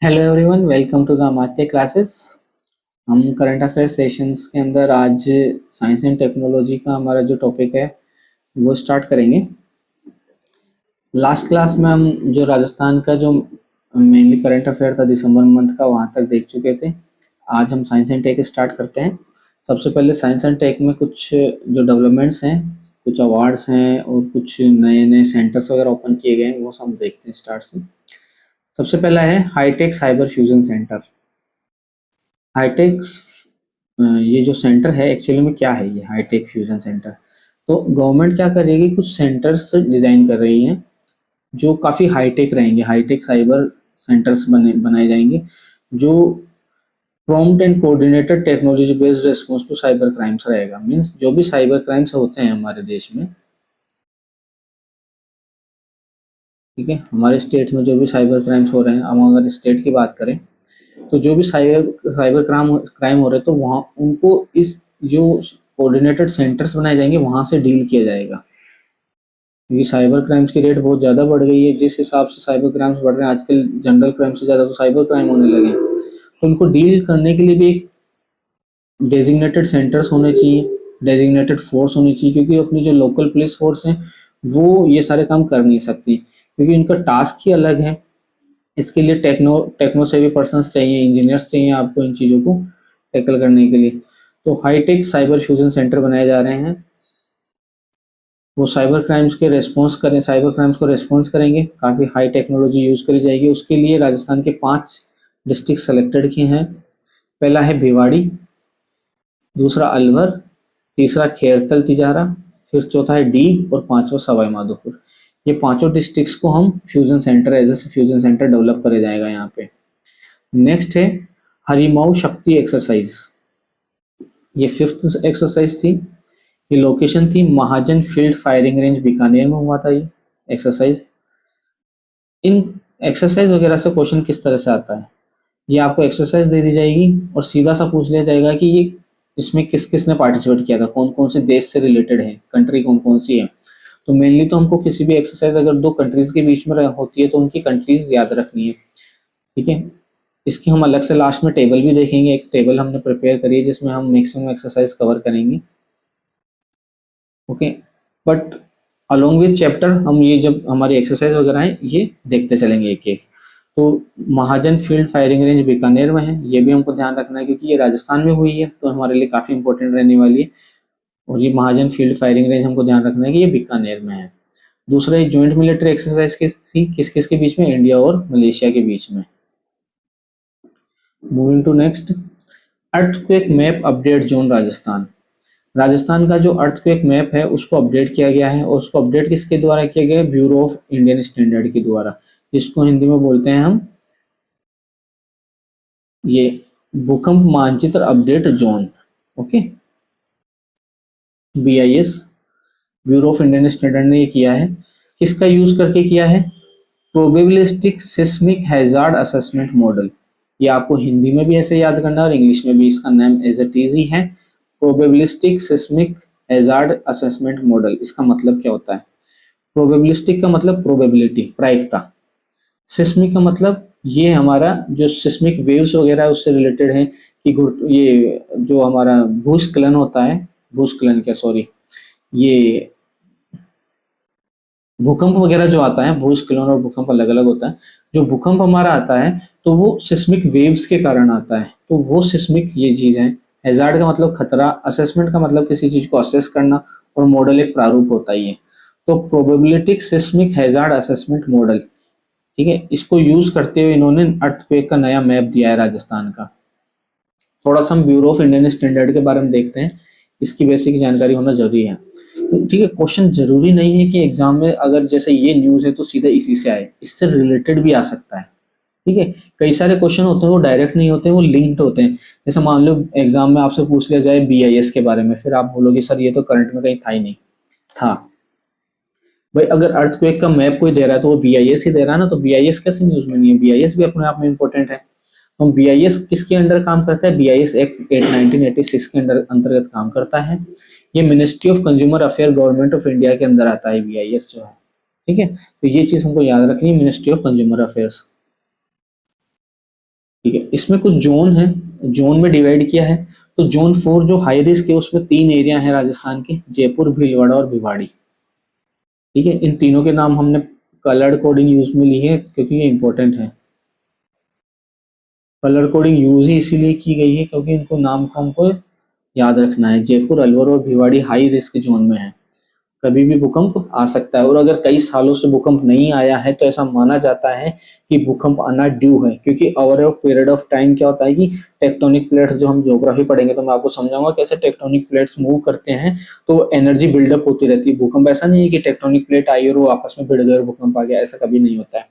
Hello everyone, welcome to the Amatya classes. हम current affair sessions के अंदर आज साइंस एंड टेक्नोलॉजी का हमारा जो टॉपिक है वो स्टार्ट करेंगे। लास्ट क्लास में हम जो राजस्थान का जो मेनली करंट अफेयर था दिसंबर मंथ का, वहाँ तक देख चुके थे। आज हम साइंस एंड टेक स्टार्ट करते हैं। सबसे पहले साइंस एंड टेक में कुछ जो डेवलपमेंट्स हैं, कुछ अवार्ड्स हैं और कुछ नए नए सेंटर्स वगैरह ओपन किए गए हैं, वो सब देखते हैं स्टार्ट से। सबसे पहला है hi-tech cyber fusion centre. Hi-tech ये जो सेंटर है एक्चुअली में क्या है, ये हाईटेक फ्यूजन सेंटर। तो गवर्नमेंट क्या करेगी, कुछ सेंटर्स डिजाइन कर रही है जो काफी हाईटेक रहेंगे। हाईटेक साइबर सेंटर्स बनाए जाएंगे जो prompt and coordinated technology based response to cyber crimes रहेगा। मींस जो भी साइबर क्राइम्स होते हैं हमारे देश में, ठीक है, हमारे स्टेट में जो भी साइबर क्राइम्स हो रहे हैं, हम अगर स्टेट की बात करें तो जो भी साइबर साइबर क्राइम क्राइम हो रहे हैं तो वहाँ उनको इस जो कोऑर्डिनेटेड सेंटर्स बनाए जाएंगे वहां से डील किया जाएगा। क्योंकि साइबर क्राइम्स की रेट बहुत ज़्यादा बढ़ गई है। जिस हिसाब से साइबर क्राइम्स बढ़ रहे हैं आजकल, जनरल क्राइम से ज़्यादा तो साइबर क्राइम होने लगे हैं। तो उनको डील करने के लिए भी एक डेजिग्नेटेड सेंटर्स होने चाहिए, डेजिग्नेटेड फोर्स होनी चाहिए, क्योंकि अपनी जो लोकल पुलिस फोर्स है वो ये सारे काम कर नहीं सकती, क्योंकि उनका टास्क ही अलग है। इसके लिए टेक्नो टेक्नो सेवी पर्सन चाहिए, इंजीनियर्स चाहिए आपको इन चीज़ों को टैकल करने के लिए। तो हाईटेक साइबर फ्यूजन सेंटर बनाए जा रहे हैं। वो साइबर क्राइम्स के रेस्पॉन्स करें, साइबर क्राइम्स को रेस्पॉन्स करेंगे। काफ़ी हाई टेक्नोलॉजी यूज़ करी जाएगी। उसके लिए राजस्थान के 5 डिस्ट्रिक्ट सेलेक्टेड किए हैं। पहला है भिवाड़ी, दूसरा अलवर, तीसरा खेरतल तिजारा, फिर चौथा है डी और पांचवा सवाई माधोपुर। ये पांचों डिस्ट्रिक्ट्स को हम fusion centre as a fusion centre develop करे जाएगा यहाँ पे। नेक्स्ट है हरिमाऊ शक्ति एक्सरसाइज। ये फिफ्थ एक्सरसाइज थी। ये लोकेशन थी महाजन फील्ड फायरिंग रेंज बीकानेर में हुआ था ये एक्सरसाइज। इन एक्सरसाइज वगैरह से क्वेश्चन किस तरह से आता है, ये आपको एक्सरसाइज दे दी जाएगी और सीधा सा पूछ लिया जाएगा कि ये इसमें किस किस ने पार्टिसिपेट किया था, कौन कौन से देश से रिलेटेड है, कंट्री कौन कौन सी है। तो मेनली तो हमको किसी भी एक्सरसाइज अगर दो कंट्रीज के बीच में होती है तो उनकी कंट्रीज याद रखनी है, ठीक है। इसकी हम अलग से लास्ट में टेबल भी देखेंगे। एक टेबल हमने प्रिपेयर करी है जिसमें हम मैक्सिमम एक्सरसाइज कवर करेंगे, okay. But along with chapter हम ये जब हमारी एक्सरसाइज वगैरह है ये देखते चलेंगे एक एक। तो महाजन फील्ड फायरिंग रेंज बीकानेर में है, ये भी हमको ध्यान रखना है क्योंकि ये राजस्थान में हुई है तो हमारे लिए काफ़ी इंपॉर्टेंट रहने वाली है। और ये महाजन फील्ड फायरिंग रेंज हमको ध्यान रखना है कि ये बीकानेर में है। दूसरा ये ज्वाइंट मिलिट्री एक्सरसाइज थी, किस किस के बीच में, इंडिया और मलेशिया के बीच में। Moving to next, earthquake map update zone Rajasthan. Rajasthan का जो अर्थक्वेक मैप है उसको अपडेट किया गया है, और उसको अपडेट किसके द्वारा किया गया है, ब्यूरो ऑफ इंडियन स्टैंडर्ड के द्वारा, जिसको हिंदी में बोलते हैं हम ये भूकंप मानचित्र update zone, okay, BIS, bureau of Indian standard ने ये किया है। किसका यूज करके किया है, probabilistic seismic hazard assessment model. ये आपको हिंदी में भी ऐसे याद करना है और इंग्लिश में भी, इसका नाम एज इट इज ही है, probabilistic seismic hazard assessment model. इसका मतलब क्या होता है, प्रोबेबिलिस्टिक का मतलब प्रोबेबिलिटी, प्रायिकता। सिस्मिक का मतलब ये हमारा जो सिस्मिक वेव्स वगैरह है उससे रिलेटेड है कि ये जो हमारा भूस्खलन होता है, भूस्खलन क्या सॉरी, ये भूकंप वगैरह जो आता है, भूस्खलन और भूकंप अलग अलग होता है। जो भूकंप हमारा आता है तो वो सिस्मिक वेव्स के कारण आता है, तो वो सिस्मिक ये चीज है। हैजार्ड का मतलब खतरा, असेसमेंट का मतलब किसी चीज को असेस करना, और मॉडल एक प्रारूप होता ही है। तो प्रोबेबिलिटिक सिस्मिक हैजार्ड असेसमेंट मॉडल, ठीक है, इसको यूज करते हुए इन्होंने अर्थक्वेक का नया मैप दिया है राजस्थान का। थोड़ा सा हम ब्यूरो ऑफ इंडियन स्टैंडर्ड के बारे में देखते हैं, इसकी बेसिक जानकारी होना जरूरी है। तो ठीक है, क्वेश्चन जरूरी नहीं है कि एग्जाम में अगर जैसे ये न्यूज है तो सीधा इसी से आए, इससे रिलेटेड भी आ सकता है, ठीक है। कई सारे क्वेश्चन होते हैं वो डायरेक्ट नहीं होते हैं, वो लिंक्ड होते हैं। जैसे मान लो एग्जाम में आपसे पूछ लिया जाए BIS के बारे में, फिर आप बोलोगे सर ये तो करंट में कहीं था ही नहीं। था भाई, अगर अर्थक्वेक का मैप कोई दे रहा है तो वो BIS ही दे रहा है ना, तो BIS कैसे न्यूज में नहीं है, BIS भी अपने आप में इंपॉर्टेंट है। तो BIS किसके अंडर काम करता है, BIS एक्ट 1986 के अंदर अंतर्गत काम करता है। ये ministry of consumer affair government of India के अंदर आता है BIS जो है, ठीक है। तो ये चीज हमको याद रखनी है, मिनिस्ट्री ऑफ कंज्यूमर अफेयर्स। ठीक है, इसमें कुछ जोन है, जोन में डिवाइड किया है। तो जोन 4 जो हाई रिस्क है उसमें 3 एरिया है राजस्थान के, जयपुर, भीलवाड़ा और भिवाड़ी। ठीक है, इन तीनों के नाम हमने कलर कोडिंग यूज में ली है क्योंकि ये इंपॉर्टेंट है। कलर कोडिंग यूज ही इसीलिए की गई है क्योंकि इनको नाम को हमको याद रखना है। जयपुर, अलवर और भिवाड़ी हाई रिस्क जोन में है, कभी भी भूकंप आ सकता है। और अगर कई सालों से भूकंप नहीं आया है तो ऐसा माना जाता है कि भूकंप आना ड्यू है, क्योंकि over a period of time क्या होता है कि टेक्टोनिक प्लेट्स, जो हम ज्योग्राफी पढ़ेंगे तो मैं आपको समझाऊंगा कैसे टेक्टोनिक प्लेट्स मूव करते हैं, तो एनर्जी बिल्डअप होती रहती है। भूकंप ऐसा नहीं है कि टेक्टोनिक प्लेट आई और वो आपस में भिड़ गए और भूकंप आ गया, ऐसा कभी नहीं होता है।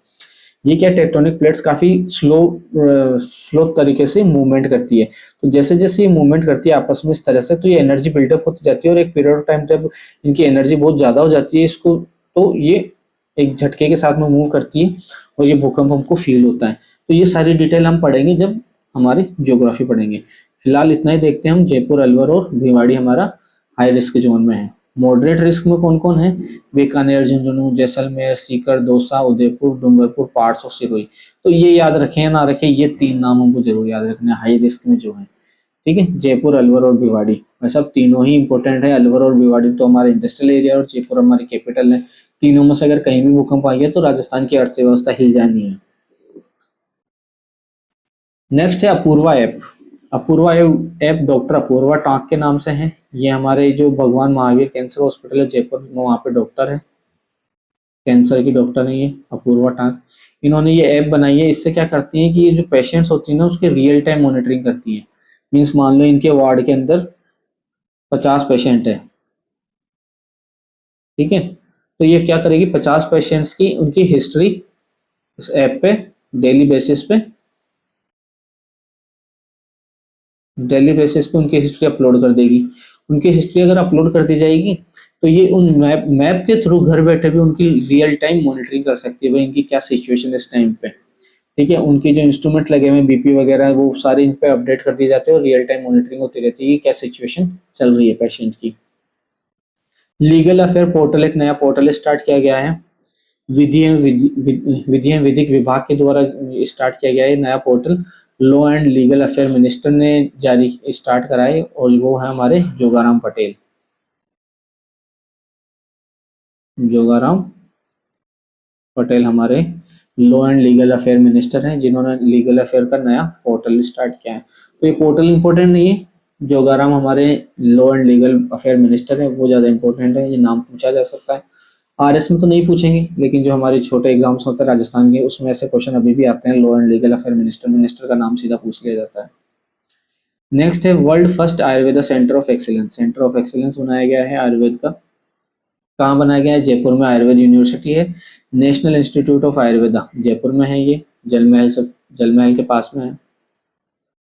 ये क्या, टेक्टोनिक प्लेट्स काफी स्लो तरीके से मूवमेंट करती है। तो जैसे जैसे ये मूवमेंट करती है आपस में इस तरह से, तो ये एनर्जी बिल्डअप होती जाती है और एक पीरियड ऑफ टाइम जब इनकी एनर्जी बहुत ज्यादा हो जाती है इसको, तो ये एक झटके के साथ में मूव करती है और ये भूकंप हमको फील होता है। तो ये सारी डिटेल हम पढ़ेंगे जब हमारी ज्योग्राफी पढ़ेंगे। फिलहाल इतना ही देखते हैं हम। जयपुर, अलवर और भिवाड़ी हमारा हाई रिस्क जोन में है। मॉडरेट रिस्क में कौन कौन है? बीकानेर, झुंझुनू, जैसलमेर, सीकर, दौसा, उदयपुर, डूंगरपुर, पार्ट्स और सिरोही। तो ये याद रखें या ना रखें, ये 3 नाम हमको जरूर याद रखना है हाई रिस्क में जो है। ठीक है, जयपुर, अलवर और भिवाड़ी, वैसे अब तीनों ही इंपॉर्टेंट है। अलवर और भिवाड़ी तो हमारे इंडस्ट्रियल एरिया और जयपुर हमारी कैपिटल है। तीनों में से अगर कहीं भी भूकंप आ गया तो राजस्थान की अर्थव्यवस्था हिल जानी है। नेक्स्ट है Apurva app. Apurva app doctor Apurva Tank के नाम से है। ये हमारे जो भगवान महावीर कैंसर हॉस्पिटल है जयपुर में, वहाँ पे डॉक्टर है, कैंसर की डॉक्टर है ये अपूर्वा टांक। इन्होंने ये ऐप बनाई है। इससे क्या करती है कि ये जो पेशेंट्स होती है ना उसके रियल टाइम मॉनिटरिंग करती है। मीन्स मान लो इनके वार्ड के अंदर 50 पेशेंट है, ठीक है, तो ये क्या करेगी, 50 पेशेंट्स की उनकी हिस्ट्री इस ऐप पे डेली बेसिस पे उनकी हिस्ट्री अपलोड कर देगी। उनकी हिस्ट्री अगर अपलोड कर दी जाएगी तो ये उन मैप मैप के थ्रू घर बैठे भी उनकी रियल टाइम मॉनिटरिंग कर सकती है भाई इनकी क्या सिचुएशन है इस टाइम पे। ठीक है, उनके जो इंस्ट्रूमेंट लगे हुए हैं बीपी वगैरह वो सारे इन पे अपडेट कर दिए जाते हैं और रियल टाइम मॉनिटरिंग होती रहती है कि क्या सिचुएशन चल रही है पेशेंट की। लीगल अफेयर पोर्टल, एक नया पोर्टल स्टार्ट किया गया है। विधि एवं विधिक विभाग के द्वारा स्टार्ट किया गया है नया portal. Law and legal affair minister ने जारी स्टार्ट कराए और वो है हमारे जोगाराम पटेल। जोगाराम पटेल हमारे law and legal affair minister हैं जिन्होंने लीगल अफेयर का नया पोर्टल स्टार्ट किया है। तो ये पोर्टल इंपॉर्टेंट नहीं है, जोगाराम हमारे law and legal affair minister है वो ज्यादा इंपॉर्टेंट है, ये नाम पूछा जा सकता है। आरएस में तो नहीं पूछेंगे लेकिन जो हमारे छोटे एग्जाम्स होते हैं राजस्थान के उसमें ऐसे क्वेश्चन अभी भी आते हैं। Law and legal affair minister, minister का नाम सीधा पूछ लिया जाता है। नेक्स्ट है world first Ayurveda centre of excellence. Centre of excellence बनाया गया है आयुर्वेद का। कहाँ बनाया गया है? जयपुर में आयुर्वेद यूनिवर्सिटी है। National institute of Ayurveda Jaipur में है ये, जलमहल के पास में है।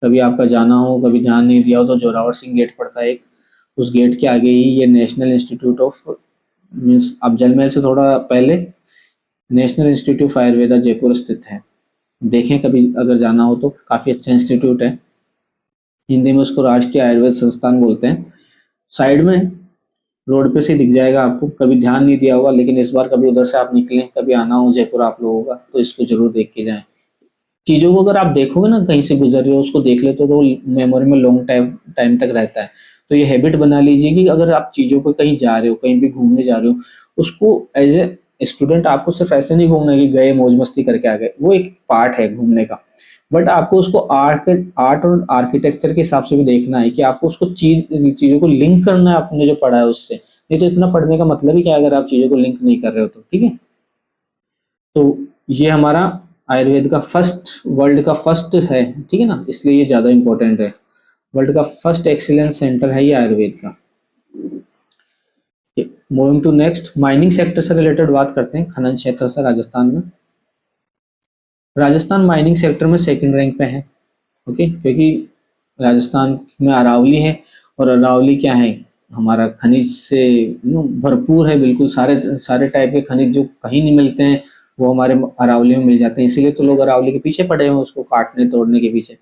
कभी आपका जाना हो, कभी ध्यान नहीं दिया हो तो जोरावर सिंह गेट पड़ता है एक, उस गेट के आगे ही ये नेशनल इंस्टीट्यूट ऑफ, मीन्स अब जलमहल से थोड़ा पहले national institute of Ayurveda Jaipur स्थित है। देखें कभी अगर जाना हो तो, काफ़ी अच्छा इंस्टीट्यूट है। हिंदी में उसको राष्ट्रीय आयुर्वेद संस्थान बोलते हैं। साइड में रोड पे से दिख जाएगा आपको, कभी ध्यान नहीं दिया होगा लेकिन इस बार कभी उधर से आप निकलें, कभी आना हो जयपुर आप लोगों का तो इसको जरूर देख के जाएं। चीज़ों को अगर आप देखोगे ना, कहीं से गुजर रहे हो उसको देख लेते हो तो मेमोरी में लॉन्ग टाइम टाइम तक रहता है। तो ये हैबिट बना लीजिए कि अगर आप चीज़ों पर कहीं जा रहे हो, कहीं भी घूमने जा रहे हो, उसको एज ए स्टूडेंट आपको सिर्फ ऐसे नहीं घूमना है कि गए मौज मस्ती करके आ गए, वो एक पार्ट है घूमने का। बट आपको उसको आर्ट और आर्किटेक्चर के हिसाब से भी देखना है कि आपको उसको चीज़ों को लिंक करना है आपने जो पढ़ा है उससे। नहीं तो इतना पढ़ने का मतलब ही क्या है अगर आप चीज़ों को लिंक नहीं कर रहे हो तो। ठीक है, तो ये हमारा आयुर्वेद का फर्स्ट, वर्ल्ड का फर्स्ट है, ठीक है ना, इसलिए ये ज़्यादा इंपॉर्टेंट है। वर्ल्ड का फर्स्ट एक्सीलेंस सेंटर है ये आयुर्वेद का। Moving to next, mining sector से रिलेटेड बात करते हैं, खनन क्षेत्र से राजस्थान में। राजस्थान माइनिंग सेक्टर में सेकंड रैंक पे है। ओके, क्योंकि राजस्थान में अरावली है और अरावली क्या है, हमारा खनिज से भरपूर है, बिल्कुल सारे सारे टाइप के खनिज जो कहीं नहीं मिलते हैं वो हमारे अरावली में मिल जाते हैं। इसीलिए तो लोग अरावली के पीछे पड़े हैं, उसको काटने तोड़ने के पीछे।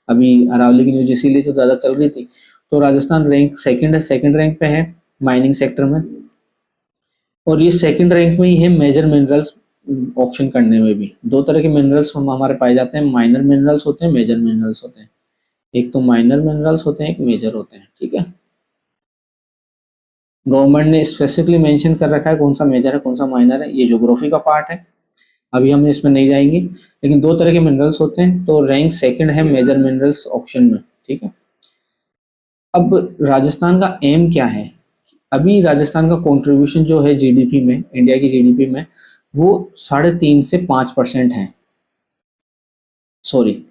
अभी अरावली की न्यूज इसीलिए तो ज़्यादा चल रही थी। तो राजस्थान रैंक सेकंड है, सेकंड रैंक पे है माइनिंग सेक्टर में। और ये सेकंड रैंक में ही है मेजर मिनरल्स ऑक्शन करने में भी। दो तरह के मिनरल्स हम हमारे पाए जाते हैं, माइनर मिनरल्स होते हैं, मेजर मिनरल्स होते हैं। एक तो माइनर मिनरल्स होते हैं, एक मेजर होते हैं, ठीक है। गवर्नमेंट ने स्पेसिफिकली मेंशन कर रखा है कौन सा मेजर है कौन सा माइनर है, ये ज्योग्राफी का पार्ट है, अभी हम इसमें नहीं जाएंगे। लेकिन दो तरह के मिनरल्स होते हैं, तो रैंक सेकंड है मेजर मिनरल्स ऑप्शन में, ठीक है। अब राजस्थान का एम क्या है? अभी राजस्थान का कंट्रीब्यूशन जो है जीडीपी में, इंडिया की जीडीपी में, वो 3.5 से 5% है। सॉरी,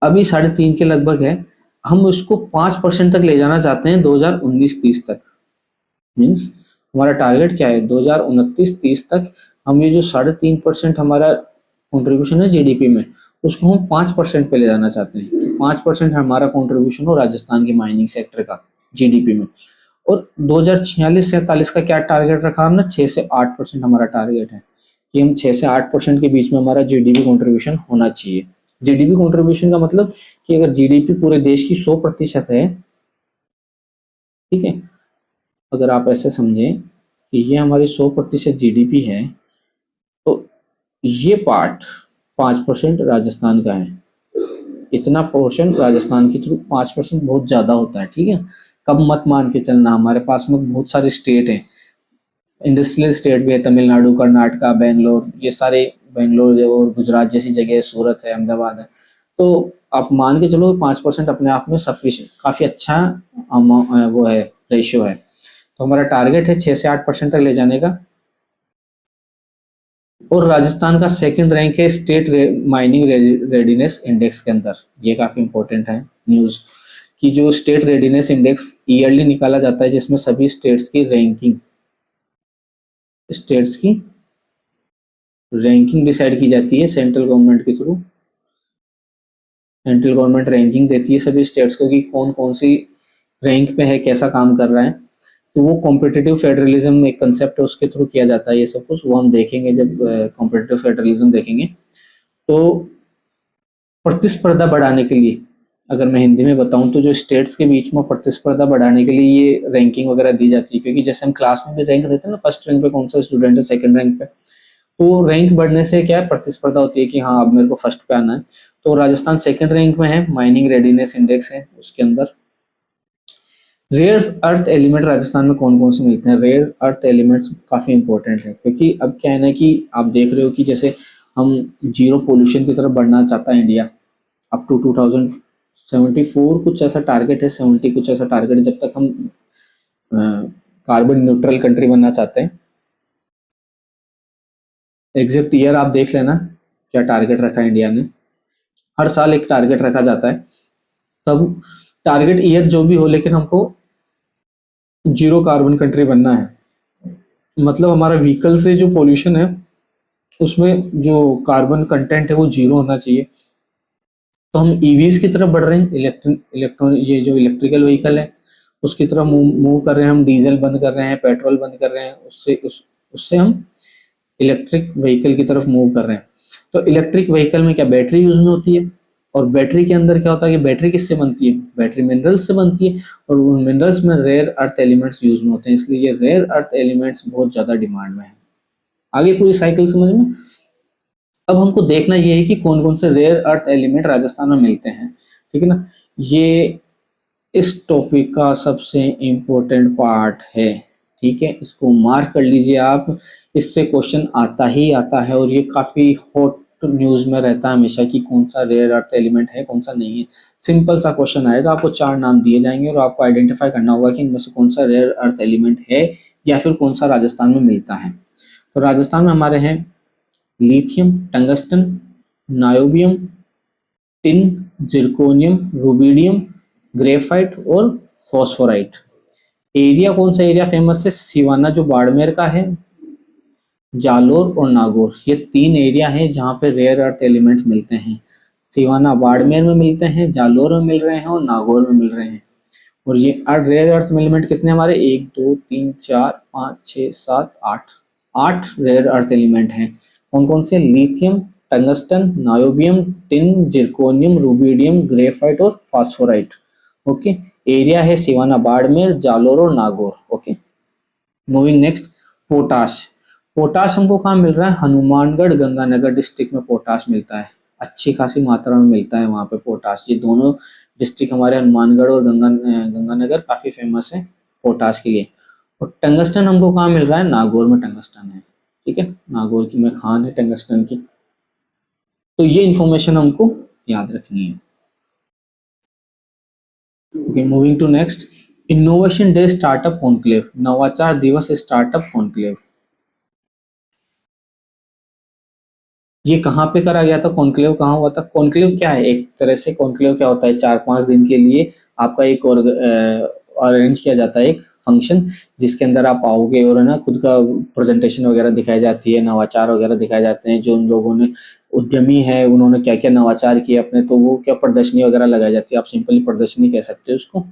अभी 3.5 के लगभग है। हम उसको 5% तक ले जाना चाहते हैं 2019-30 तक। मीन्स हमारा टारगेट क्या है, 2029-30 तक हम ये जो 3.5% हमारा कंट्रीब्यूशन है जीडीपी में, उसको हम 5% पे ले जाना चाहते हैं। 5% हमारा कंट्रीब्यूशन हो राजस्थान के माइनिंग सेक्टर का जीडीपी में। और 2046-47 का क्या टारगेट रखा हमने, 6 से 8% हमारा टारगेट है कि हम 6 से 8% के बीच में हमारा जीडीपी कंट्रीब्यूशन होना चाहिए। जीडीपी कंट्रीब्यूशन का मतलब कि अगर जीडीपी पूरे देश की 100% है, ठीक है, अगर आप ऐसे समझें कि ये हमारी 100% जीडीपी है, तो ये पार्ट 5% राजस्थान का है। इतना पोर्शन राजस्थान की थ्रू 5% बहुत ज्यादा होता है, ठीक है। कब मत मान के चलना, हमारे पास में बहुत सारे स्टेट हैं, इंडस्ट्रियल स्टेट भी है, तमिलनाडु, कर्नाटका, बेंगलोर, ये सारे, बेंगलोर और गुजरात जैसी जगह, सूरत है, अहमदाबाद है। तो आप मान के चलो 5% अपने आप में सफिशिएंट, काफी अच्छा वो है, रेशियो है। तो हमारा टारगेट है 6 से 8% तक ले जाने का। और राजस्थान का सेकंड रैंक है स्टेट माइनिंग रेडीनेस इंडेक्स के अंदर। ये काफी इंपॉर्टेंट है न्यूज कि जो स्टेट रेडीनेस इंडेक्स ईयरली निकाला जाता है, जिसमें सभी स्टेट्स की डिसाइड की जाती है सेंट्रल गवर्नमेंट के थ्रू। सेंट्रल गवर्नमेंट रैंकिंग देती है सभी स्टेट्स को कि कौन कौन सी रैंक पे है, कैसा काम कर रहा है। तो वो कॉम्पिटिटिव फेडरलिज्म एक कंसेप्ट है, उसके थ्रू किया जाता है ये सब कुछ। वो हम देखेंगे जब कॉम्पिटिटिव फेडरलिज्म देखेंगे। तो प्रतिस्पर्धा बढ़ाने के लिए, अगर मैं हिंदी में बताऊं तो जो स्टेट्स के बीच में प्रतिस्पर्धा बढ़ाने के लिए ये रैंकिंग वगैरह दी जाती है। क्योंकि जैसे हम क्लास में भी रैंक देते हैं ना, फर्स्ट रैंक पे कौन सा स्टूडेंट है, सेकंड रैंक पे, तो रैंक बढ़ने से क्या है, प्रतिस्पर्धा होती है कि हाँ अब मेरे को फर्स्ट पे आना है। तो राजस्थान सेकंड रैंक में है, माइनिंग रेडीनेस इंडेक्स है उसके अंदर। रेयर अर्थ एलिमेंट राजस्थान में कौन कौन से मिलते हैं? रेयर अर्थ एलिमेंट्स काफी इंपॉर्टेंट है, क्योंकि अब क्या है ना कि आप देख रहे हो कि जैसे हम जीरो पोल्यूशन की तरफ बढ़ना चाहता है इंडिया, अप टू 2074 कुछ ऐसा टारगेट है, 70 कुछ ऐसा टारगेट है, जब तक हम कार्बन न्यूट्रल कंट्री बनना चाहते हैं। एग्जैक्ट ईयर आप देख लेना क्या टारगेट रखा है इंडिया ने। हर साल एक टारगेट रखा जाता है, तब टारगेट ईयर जो भी हो, लेकिन हमको जीरो कार्बन कंट्री बनना है। मतलब हमारा व्हीकल से जो पोल्यूशन है उसमें जो कार्बन कंटेंट है वो जीरो होना चाहिए। तो हम ईवीज की तरफ बढ़ रहे हैं, ये जो इलेक्ट्रिकल व्हीकल है उसकी तरफ मूव कर रहे हैं। हम डीजल बंद कर रहे हैं, पेट्रोल बंद कर रहे हैं, उससे हम इलेक्ट्रिक व्हीकल की तरफ मूव कर रहे हैं। तो इलेक्ट्रिक व्हीकल में क्या बैटरी यूज में होती है, और बैटरी के अंदर क्या होता है कि बैटरी किससे बनती है, बैटरी मिनरल्स से बनती है, और उन मिनरल्स में रेयर अर्थ एलिमेंट्स यूज में होते हैं, इसलिए ये रेयर अर्थ एलिमेंट्स बहुत ज्यादा डिमांड में है। आगे पूरी साइकिल समझ में। अब हमको देखना ये है कि कौन कौन से रेयर अर्थ एलिमेंट राजस्थान में मिलते हैं, ठीक है ना। ये इस टॉपिक का सबसे इम्पोर्टेंट पार्ट है, ठीक है, इसको मार्क कर लीजिए आप। इससे क्वेश्चन आता ही आता है, और ये काफी हॉट न्यूज में रहता है हमेशा कि कौन सा रेयर अर्थ एलिमेंट है कौन सा नहीं है। सिंपल सा क्वेश्चन आएगा, आपको 4 नाम दिए जाएंगे और आपको आइडेंटिफाई करना होगा कि इनमें से कौन सा रेयर अर्थ एलिमेंट है या फिर कौन सा राजस्थान में मिलता है। तो राजस्थान में हमारे हैं lithium, tungsten, niobium, tin, zirconium, rubidium, graphite और फॉस्फोराइट। एरिया कौन सा एरिया फेमस है? सिवाना जो बाड़मेर का है, जालोर और नागौर, ये 3 एरिया हैं जहाँ पे रेयर अर्थ एलिमेंट्स मिलते हैं। सिवाना बाड़मेर में मिलते हैं, जालोर में मिल रहे हैं और नागौर में मिल रहे हैं। और ये रेयर अर्थ एलिमेंट कितने हमारे, 1 2 3 4 5 6 7 8 रेयर अर्थ एलिमेंट हैं। कौन कौन से? Lithium, tungsten, niobium, tin, zirconium, rubidium, graphite और फास्फोराइट। ओके, एरिया है सिवाना बाड़मेर, जालोर और Nagaur. Okay, moving next, potash. Potash हमको कहाँ मिल रहा है? हनुमानगढ़ गंगानगर डिस्ट्रिक्ट में पोटाश मिलता है, अच्छी खासी मात्रा में मिलता है वहाँ पे पोटाश। ये दोनों डिस्ट्रिक्ट हमारे हनुमानगढ़ और गंगानगर काफी फेमस है पोटाश के लिए। और टंगस्टन हमको कहाँ मिल रहा है? नागौर में टंगस्टन है, ठीक है, नागौर की में खान है टंगस्टन की। तो ये इंफॉर्मेशन हमको याद रखनी है। Okay, moving to next, innovation day startup conclave, नवाचार दिवस स्टार्टअप कॉन्क्लेव, ये कहाँ पे करा गया था? कॉन्क्लेव कहाँ हुआ था? कॉन्क्लेव क्या है? एक तरह से कॉन्क्लेव क्या होता है, 4-5 दिन के लिए आपका एक और अरेंज किया जाता है एक फंक्शन, जिसके अंदर आप आओगे और है ना खुद का प्रेजेंटेशन वगैरह दिखाई जाती है, नवाचार वगैरह दिखाए जाते हैं, जो उन लोगों ने उद्यमी है उन्होंने क्या क्या नवाचार किए अपने, तो वो क्या प्रदर्शनी वगैरह लगाई जाती है, आप सिंपली प्रदर्शनी कह सकते हो उसको।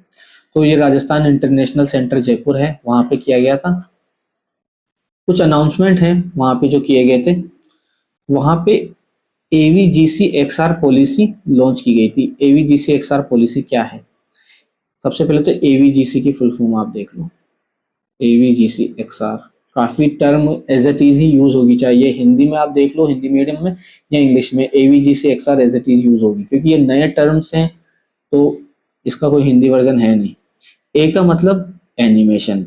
तो ये राजस्थान इंटरनेशनल सेंटर जयपुर है, वहाँ पे किया गया था। कुछ अनाउंसमेंट हैं वहाँ पे जो किए गए थे। वहाँ पे एवीजीसी एक्सआर पॉलिसी लॉन्च की गई थी। एवीजीसी एक्सआर पॉलिसी क्या है? सबसे पहले तो एवीजीसी की फुल फॉर्म आप देख लो, एवीजीसी एक्सआर, काफी टर्म एज इट इज ही यूज होगी, चाहिए हिंदी में आप देख लो, हिंदी मीडियम में या इंग्लिश में, AVGC XR as it is use होगी, क्योंकि ये नए टर्म्स हैं तो इसका कोई हिंदी वर्जन है नहीं। ए का मतलब एनिमेशन,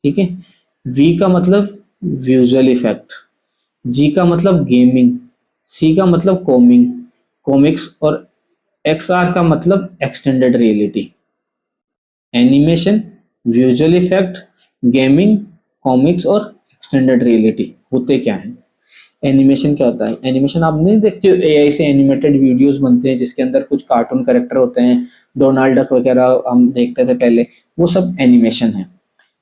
ठीक है, वी का मतलब विजुअल इफेक्ट, जी का मतलब गेमिंग, सी का मतलब कॉमिंग कॉमिक्स, और एक्स आर का मतलब extended reality. Animation, visual effect, gaming, comics और एक्सटेंडेड रियलिटी होते क्या है? एनिमेशन क्या होता है? एनिमेशन आप नहीं देखते हो, एआई से एनिमेटेड वीडियोस बनते हैं जिसके अंदर कुछ कार्टून कैरेक्टर होते हैं, डोनाल्ड डक वगैरह हम देखते थे पहले, वो सब एनिमेशन है।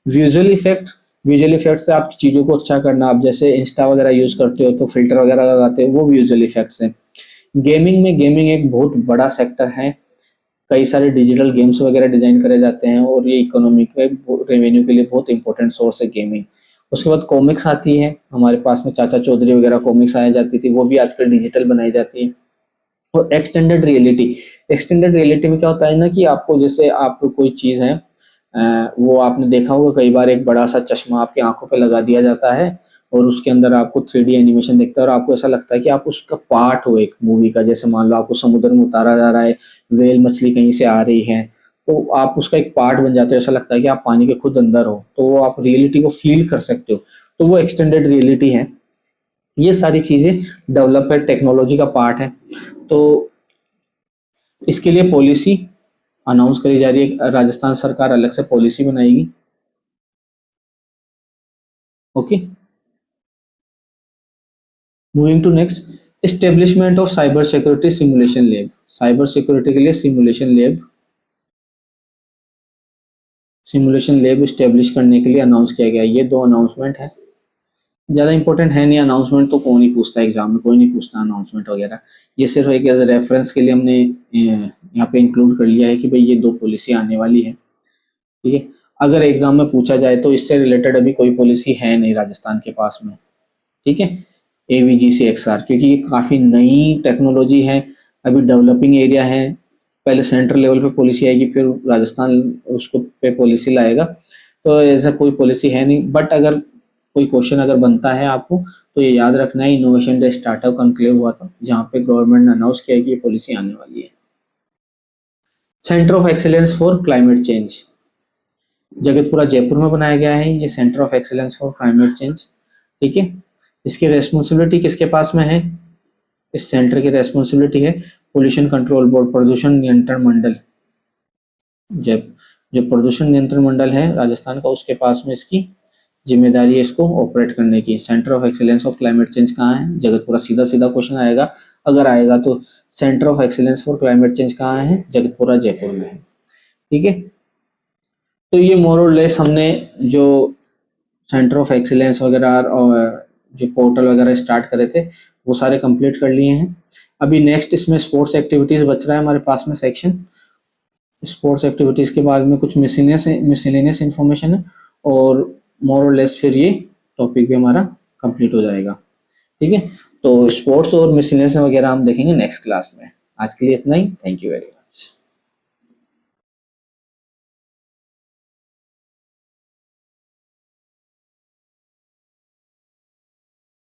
विजुअल इफेक्ट, विजुअल इफेक्ट से आप चीज़ों को अच्छा करना, आप जैसे इंस्टा वगैरह यूज करते हो तो फिल्टर वगैरह लगाते हो, वो विजुअल इफेक्ट्स हैं। गेमिंग में, गेमिंग एक बहुत बड़ा सेक्टर है, कई सारे डिजिटल गेम्स वगैरह डिजाइन करे जाते हैं और ये इकोनॉमिक रेवेन्यू के लिए बहुत इंपॉर्टेंट सोर्स है गेमिंग। उसके बाद कॉमिक्स आती है हमारे पास में, चाचा चौधरी वगैरह कॉमिक्स आया जाती थी, वो भी आजकल डिजिटल बनाई जाती है। और एक्सटेंडेड रियलिटी, एक्सटेंडेड रियलिटी में क्या होता है ना कि आपको जैसे आपको कोई चीज़ है, वो आपने देखा होगा कई बार, एक बड़ा सा चश्मा आपकी आंखों पे लगा दिया जाता है और उसके अंदर आपको 3D एनिमेशन दिखता है और आपको ऐसा लगता है कि आप उसका पार्ट हो एक मूवी का। जैसे मान लो आपको समुद्र में उतारा जा रहा है, वेल मछली कहीं से आ रही है, तो आप उसका एक पार्ट बन जाते हो, ऐसा लगता है कि आप पानी के खुद अंदर हो, तो वो आप रियलिटी को फील कर सकते हो, तो वो एक्सटेंडेड रियलिटी है। ये सारी चीजें डेवलपमेंट टेक्नोलॉजी का पार्ट है। तो इसके लिए पॉलिसी अनाउंस करी जा रही है, राजस्थान सरकार अलग से पॉलिसी बनाएगी। Okay, moving to next, establishment of cyber security simulation lab, cyber security के लिए सिमुलेशन लैब एस्टेब्लिश करने के लिए अनाउंस किया गया। ये 2 अनाउंसमेंट है, ज़्यादा इंपॉर्टेंट है नहीं, अनाउंसमेंट तो कौन ही पूछता है एग्जाम में, कोई नहीं पूछता अनाउंसमेंट वगैरह। ये सिर्फ एक एज रेफरेंस के लिए हमने यहाँ पे इंक्लूड कर लिया है कि भाई ये 2 पॉलिसी आने वाली है, ठीक है। अगर एग्जाम में पूछा जाए तो इससे रिलेटेड अभी कोई पॉलिसी है नहीं राजस्थान के पास में, ठीक है, एवीजीसी एक्सआर, क्योंकि ये काफ़ी नई टेक्नोलॉजी है, अभी डेवलपिंग एरिया है, पहले सेंट्रल लेवल पे पॉलिसी आएगी फिर राजस्थान उसको पे पॉलिसी लाएगा, तो ऐसा कोई पॉलिसी है नहीं। बट अगर कोई क्वेश्चन अगर बनता है आपको तो ये याद रखना है, इनोवेशन डे स्टार्टअप कॉन्क्लेव हुआ था जहाँ पे गवर्नमेंट ने अनाउंस किया कि ये पॉलिसी आने वाली है। Centre of excellence for climate change, Jagatpura Jaipur में बनाया गया है ये centre of excellence for climate change, ठीक है। इसकी रेस्पॉन्सिबिलिटी किसके पास में है? इस सेंटर की रेस्पॉन्सिबिलिटी है पोल्यूशन कंट्रोल बोर्ड, प्रदूषण नियंत्रण मंडल, जब जो प्रदूषण नियंत्रण मंडल है राजस्थान का उसके पास में इसकी जिम्मेदारी है इसको ऑपरेट करने की। Centre of excellence of climate change कहाँ है? जगतपुरा, सीधा सीधा क्वेश्चन आएगा अगर आएगा तो, centre of excellence for climate change कहाँ है? जगतपुरा जयपुर में है, ठीक है। तो ये मोर और लेस हमने जो सेंटर ऑफ एक्सीलेंस वगैरह और जो पोर्टल वगैरह स्टार्ट करे थे वो सारे कंप्लीट कर लिए हैं। अभी नेक्स्ट इसमें स्पोर्ट्स एक्टिविटीज़ बच रहा है हमारे पास में सेक्शन, स्पोर्ट्स एक्टिविटीज़ के बाद में कुछ मिसलेनियस इन्फॉर्मेशन है और मोर और लेस फिर ये टॉपिक भी हमारा कंप्लीट हो जाएगा, ठीक है। तो स्पोर्ट्स और मिसलेनियस वगैरह हम देखेंगे नेक्स्ट क्लास में। आज के लिए इतना ही, थैंक यू वेरी मच।